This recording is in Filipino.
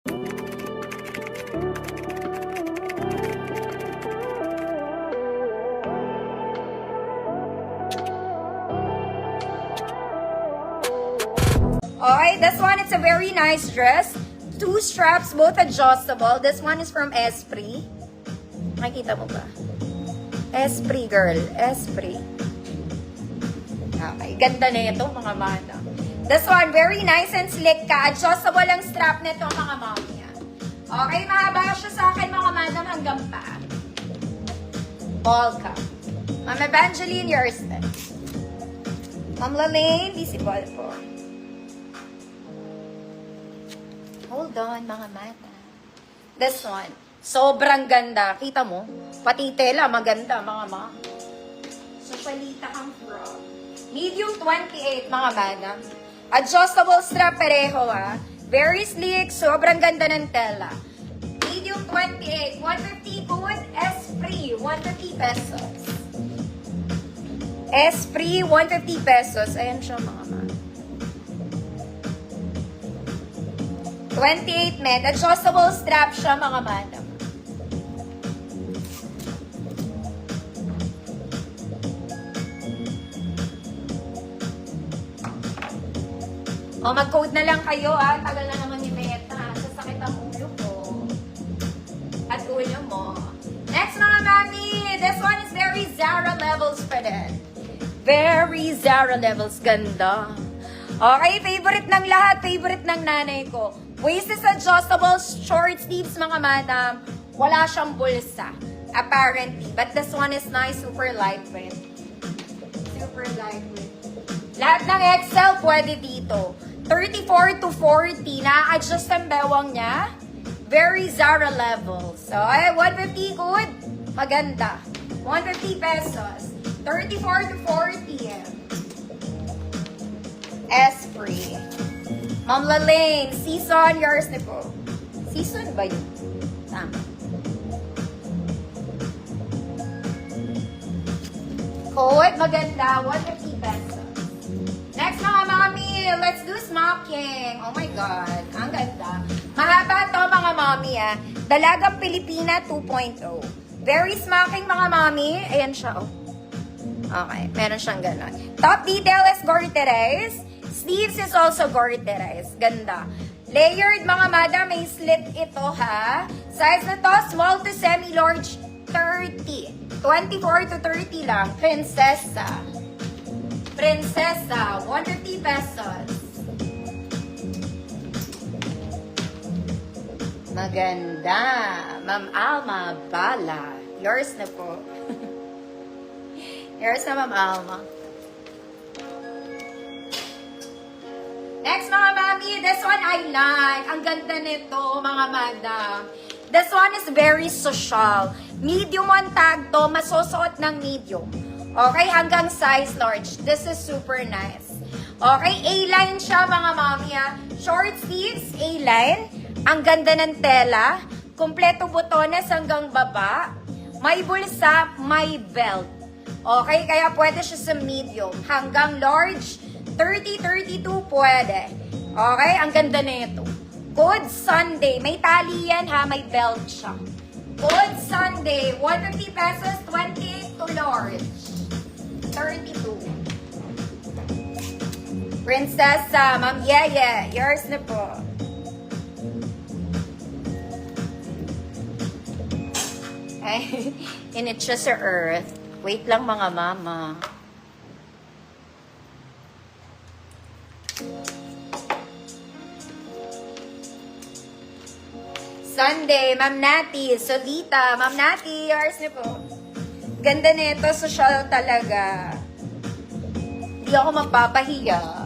Okay, this one, it's a very nice dress. 2 straps, both adjustable. This one is from Esprit. Makikita mo ba? Esprit, girl. Esprit. Okay, ganda na ito, mga mana. This one, very nice and slick ka. Adjustable ang strap nito, mga mami. Okay, mahaba siya sa akin, mga madam, hanggang pa. Ball ka. Ma'am Evangeline, yours then. Ma'am Lalaine, visible po. Hold on, mga mata. This one, sobrang ganda. Kita mo? Pati tela, maganda, mga ma. Socialita kang frog. Medium 28, mga mata. Adjustable strap pareho, ha. Very sleek, sobrang ganda ng tela. Medium 28, 150 good. Esprit, 150 pesos. Esprit, 150 pesos. Ayan siya, mga mata. 28 med. Adjustable strap siya, mga madam. O, mag-code na lang kayo, ah. Tagal na naman ni Meta. Sasakit ang ulo ko. At ulo mo. Next, mga mami. This one is very Zara levels pa din. Very Zara levels. Ganda. Okay, favorite ng lahat. Favorite ng nanay ko. Waist is adjustable, short sleeves, mga madam. Wala siyang bulsa, apparently. But this one is nice, super lightweight. Super lightweight. Lahat ng XL pwede dito. 34 to 40, na-adjust ang bewang niya. Very Zara level. So, ay, 150 good. Maganda. 150 pesos. 34 to 40. Esprit. Ma'am Lalaine, season, yours na po. Season ba yun? Tama. Code, maganda, 150 pesos. Next, mga mami, let's do smocking. Oh my God, ang ganda. Mahaba to, mga mami, ah. Dalagang Pilipina 2.0. Very smocking, mga mami. Ayan siya, oh. Okay, meron siyang ganon. Top detail is garterized. Sleeves is also garterized. Ganda. Layered, mga madam, may slit ito, ha. Size na to, small to semi-large, 30. 24 to 30 lang. Prinsesa. Prinsesa, 150 pesos. Maganda. Ma'am Alma Bala. Yours na po. Yours na, Ma'am Alma. Next, mga mami, this one I like. Ang ganda nito, mga madam. This one is very social. Medium one tag to, masusuot ng medium. Okay, hanggang size large. This is super nice. Okay, A-line siya, mga mami, ha. Short sleeves, A-line. Ang ganda ng tela. Kompleto butones hanggang baba. May bulsa, may belt. Okay, kaya pwede siya sa medium. Hanggang large, 30-32 pwede. Okay, ang ganda na ito. Good Sunday. May tali yan, ha. May belt siya. Good Sunday. 150 pesos, 28 to large. 32. Prinsesa, Ma'am Yeye. Yours na po. Ay, init siya sa earth. Wait lang, mga mama. Sunday, Ma'am Nati, Solita, Ma'am Nati, yours na po. Ganda nito, social talaga. Hindi ako magpapahiya.